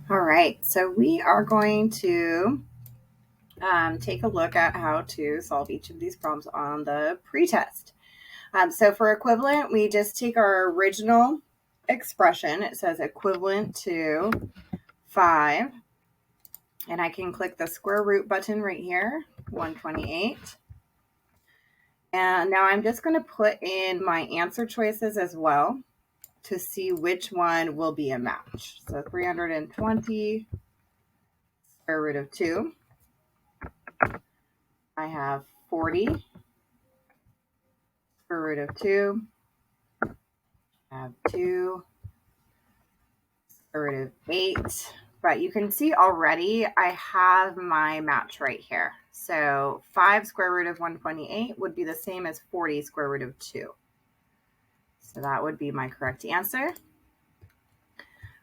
All right, so we are going to take a look at how to solve each of these problems on the pretest. So for equivalent, we just take our original expression. It says equivalent to 5. And I can click the square root button right here, 128. And now I'm just going to put in my answer choices as well to see which one will be a match. So 320, square root of 2. I have 40, square root of 2. I have 2, square root of 8. But you can see already I have my match right here. So 5 square root of 128 would be the same as 40 square root of 2. So that would be my correct answer.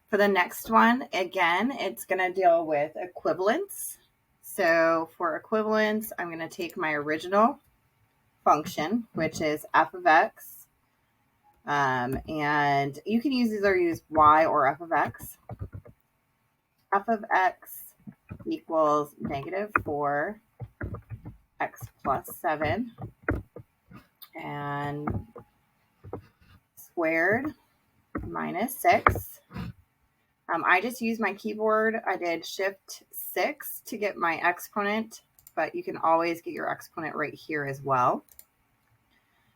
For the next one, again, it's going to deal with equivalence. So for equivalence, I'm going to take my original function, which is f of x. And you can either use y or f of x. F of x equals negative 4 x plus 7 and squared minus 6. I just used my keyboard. I did shift 6 to get my exponent, but you can always get your exponent right here as well.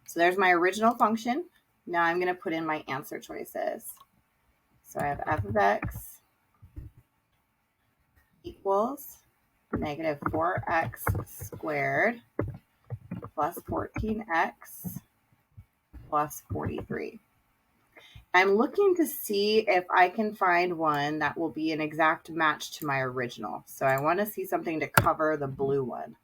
So there's my original function. Now I'm going to put in my answer choices. So I have f of x equals negative 4x squared plus 14x plus 43. I'm looking to see if I can find one that will be an exact match to my original. So I want to see something to cover the blue one.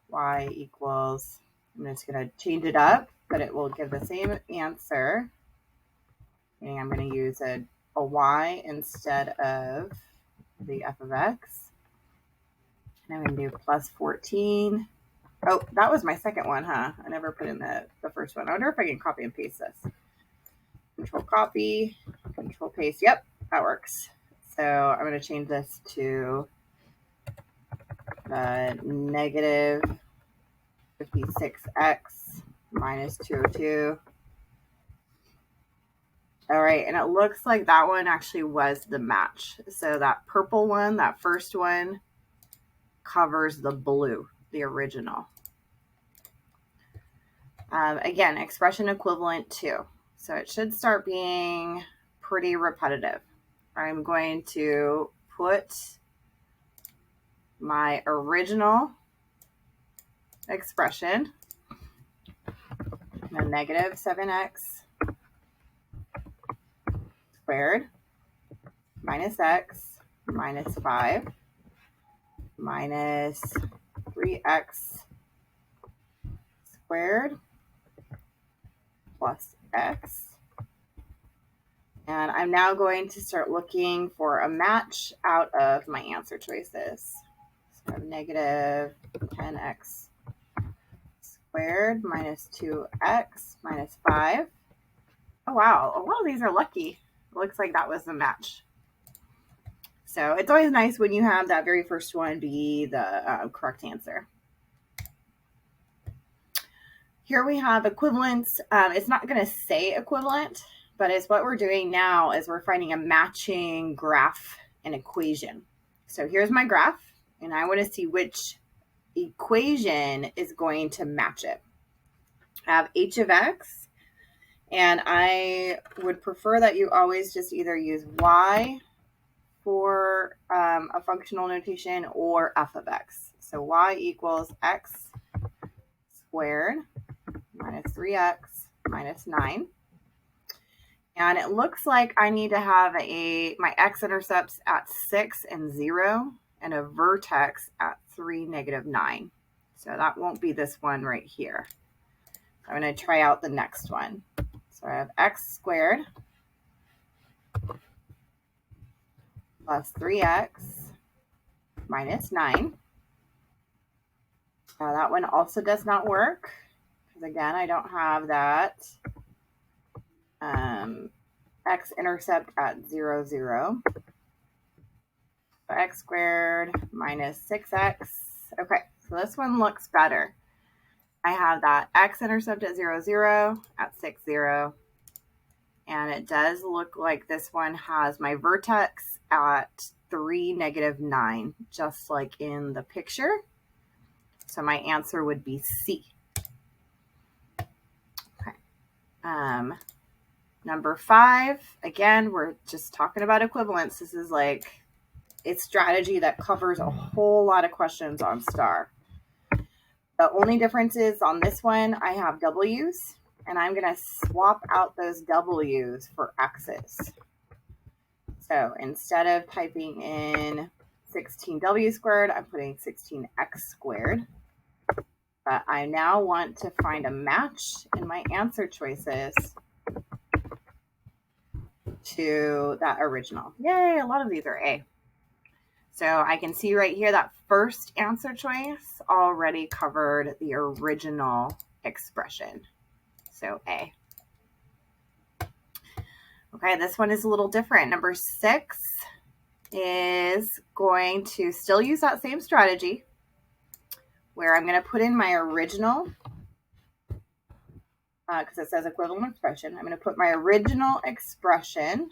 Y equals, I'm just going to change it up, but it will give the same answer. And I'm going to use a y instead of the f of x. And I'm going to do plus 14. Oh, that was my second one, huh? I never put in the first one. I wonder if I can copy and paste this. Control copy, control paste. Yep, that works. So I'm going to change this to negative 56x minus 202. All right, and it looks like that one actually was the match. So that purple one, that first one, covers the blue, the original. Again, expression equivalent to. So it should start being pretty repetitive. I'm going to put my original expression, the negative 7x squared minus x minus 5 minus 3x squared plus x. And I'm now going to start looking for a match out of my answer choices. So I have negative 10x squared minus 2x minus 5. Oh, wow. A lot of these are lucky. It looks like that was the match. So it's always nice when you have that very first one be the correct answer. Here we have equivalence. It's not going to say equivalent, but it's what we're doing now is we're finding a matching graph and equation. So here's my graph, and I want to see which equation is going to match it. I have h of x, and I would prefer that you always just either use y for a functional notation or f of x. So y equals x squared minus 3x minus 9. And it looks like I need to have my x-intercepts at 6 and 0 and a vertex at 3, negative 9. So that won't be this one right here. I'm going to try out the next one. So I have x squared plus 3x minus 9. Now that one also does not work because, again, I don't have that x-intercept at 0, 0. So x squared minus 6x. Okay, so this one looks better. I have that x-intercept at 0, 0, at 6, 0. And it does look like this one has my vertex at 3, negative 9, just like in the picture. So my answer would be C. Okay. Number 5, again, we're just talking about equivalence. This is like a strategy that covers a whole lot of questions on STAR. The only difference is on this one, I have W's, and I'm going to swap out those W's for X's. So instead of typing in 16W squared, I'm putting 16X squared. But I now want to find a match in my answer choices to that original. Yay, a lot of these are A. So I can see right here that first answer choice already covered the original expression. So A. Okay, this one is a little different. Number 6 is going to still use that same strategy where I'm going to put in my original, because it says equivalent expression. I'm going to put my original expression.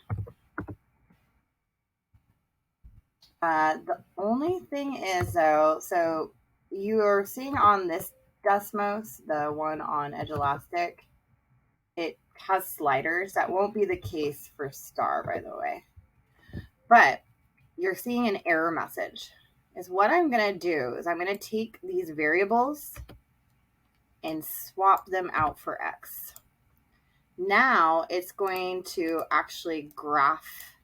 The only thing is, though, so you are seeing on this Desmos, the one on edulastic, it has sliders. That won't be the case for STAR, by the way. But you're seeing an error message. Is what I'm going to do is I'm going to take these variables and swap them out for X. Now it's going to actually graph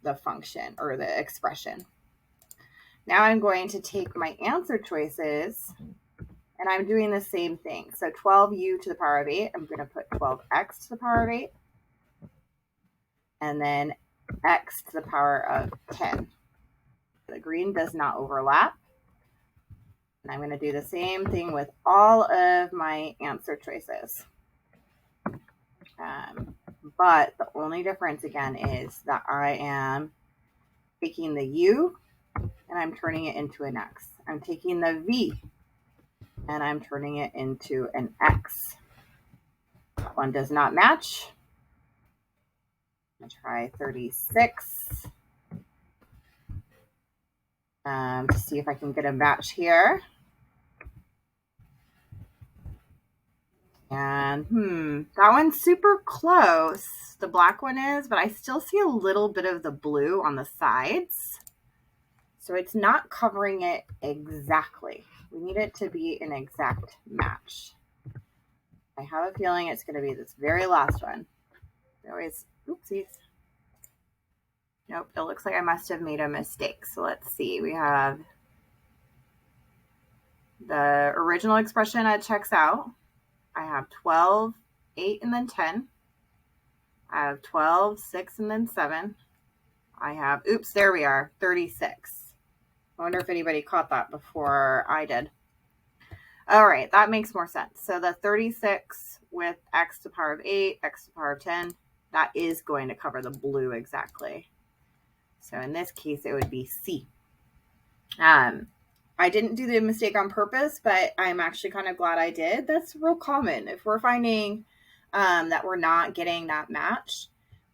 the function or the expression. Now I'm going to take my answer choices and I'm doing the same thing. So 12u to the power of 8, I'm going to put 12x to the power of 8, and then x to the power of 10. The green does not overlap. And I'm going to do the same thing with all of my answer choices. But the only difference, again, is that I am taking the u and I'm turning it into an x. I'm taking the v and I'm turning it into an x. That one does not match. I'm going to try 36 to see if I can get a match here. And that one's super close. The black one is, but I still see a little bit of the blue on the sides. So it's not covering it exactly. We need it to be an exact match. I have a feeling it's going to be this very last one. Always, oopsies. Nope, it looks like I must have made a mistake. So let's see. We have the original expression that checks out. I have 12, 8, and then 10. I have 12, 6, and then 7. I have, oops, there we are, 36. I wonder if anybody caught that before I did. All right, that makes more sense. So the 36 with x to the power of 8, x to the power of 10, that is going to cover the blue exactly. So in this case, it would be C. I didn't do the mistake on purpose, but I'm actually kind of glad I did. That's real common. If we're finding that we're not getting that match,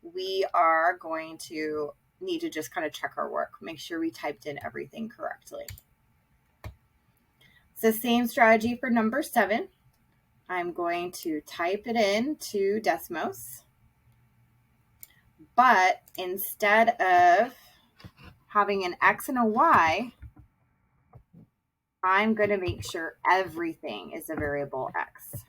we are going to need to just kind of check our work, make sure we typed in everything correctly. It's the same strategy for number 7. I'm going to type it in to Desmos, but instead of having an X and a Y, I'm going to make sure everything is a variable X.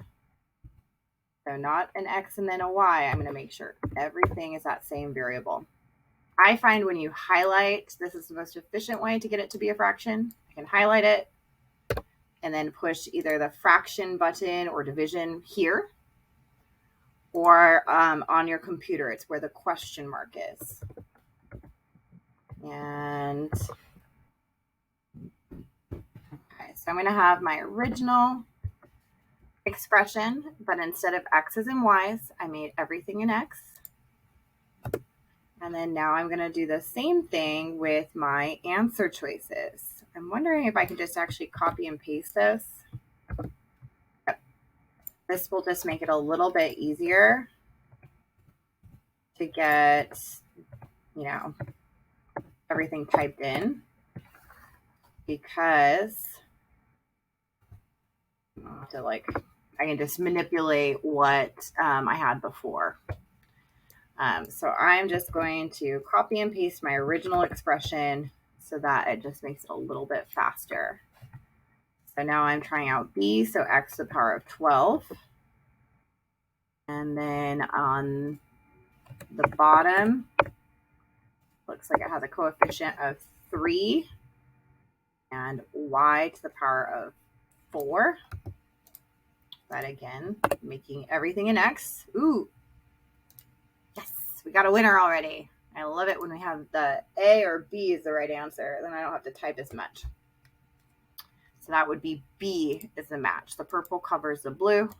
So not an X and then a Y. I'm going to make sure everything is that same variable. I find when you highlight, this is the most efficient way to get it to be a fraction. I can highlight it and then push either the fraction button or division here, or on your computer. It's where the question mark is. And okay, so I'm going to have my original expression, but instead of X's and Y's, I made everything an X. And then now I'm going to do the same thing with my answer choices. I'm wondering if I can just actually copy and paste this. Yep. This will just make it a little bit easier to get, you know, everything typed in, because I can just manipulate what I had before. So I'm just going to copy and paste my original expression so that it just makes it a little bit faster. So now I'm trying out b, so x to the power of 12. And then on the bottom, looks like it has a coefficient of 3 and y to the power of 4. But again, making everything an x. Ooh, yes, we got a winner already. I love it when we have the A or B is the right answer. Then I don't have to type as much. So that would be B is the match. The purple covers the blue.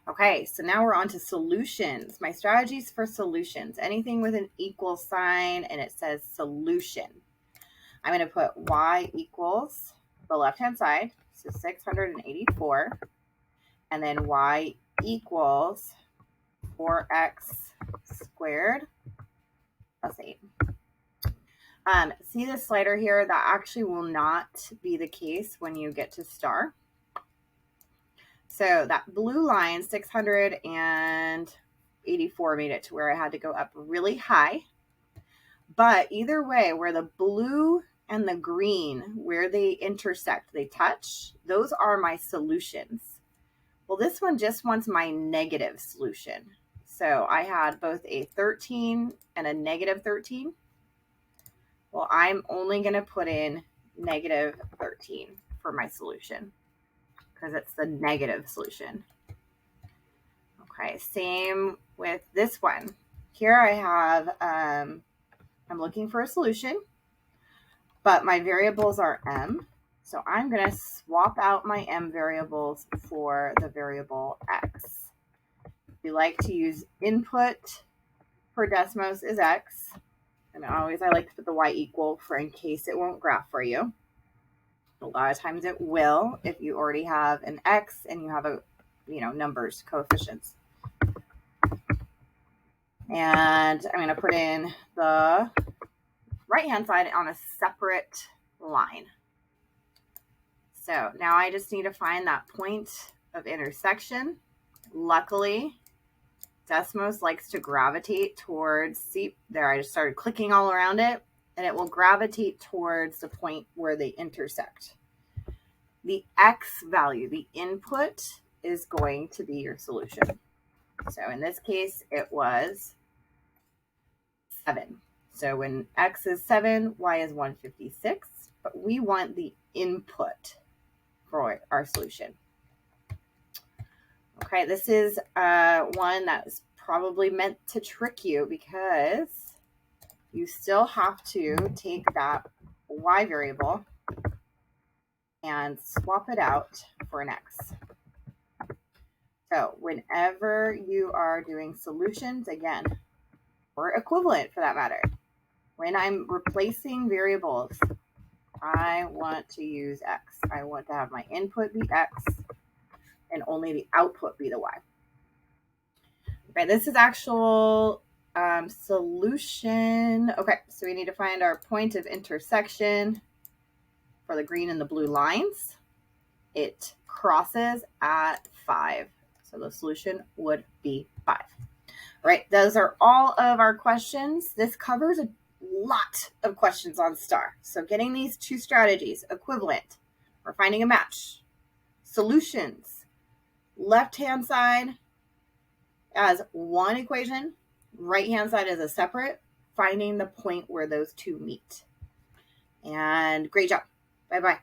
Okay, so now we're on to solutions. My strategies for solutions. Anything with an equal sign and it says solution. I'm going to put y equals the left-hand side, so 684, and then y equals 4x squared plus 8. See the slider here? That actually will not be the case when you get to star. So that blue line, 684, made it to where I had to go up really high. But either way, where the blue and the green, where they intersect, they touch, those are my solutions. Well, this one just wants my negative solution. So I had both a 13 and a negative 13. Well, I'm only going to put in negative 13 for my solution because it's the negative solution. Okay, same with this one. Here I have, I'm looking for a solution, but my variables are m. So I'm going to swap out my m variables for the variable x. We like to use input for Desmos is x. And always I like to put the y equal for in case it won't graph for you. A lot of times it will if you already have an x and you have a, numbers, coefficients. And I'm going to put in the right-hand side on a separate line. So now I just need to find that point of intersection. Luckily, Desmos likes to gravitate towards, see there, I just started clicking all around it, and it will gravitate towards the point where they intersect. The x value, the input, is going to be your solution. So in this case, it was 7. So when x is 7, y is 156, but we want the input for our solution. Okay, this is one that's probably meant to trick you because you still have to take that y variable and swap it out for an x. So whenever you are doing solutions, again, or equivalent for that matter, when I'm replacing variables, I want to use x. I want to have my input be x and only the output be the y. Okay, this is actual solution. Okay, so we need to find our point of intersection for the green and the blue lines. It crosses at 5. So the solution would be 5. All right, those are all of our questions. This covers a lot of questions on STAR. So getting these two strategies, equivalent, we're finding a match. Solutions, left-hand side as one equation, right-hand side as a separate, finding the point where those two meet. And great job. Bye-bye.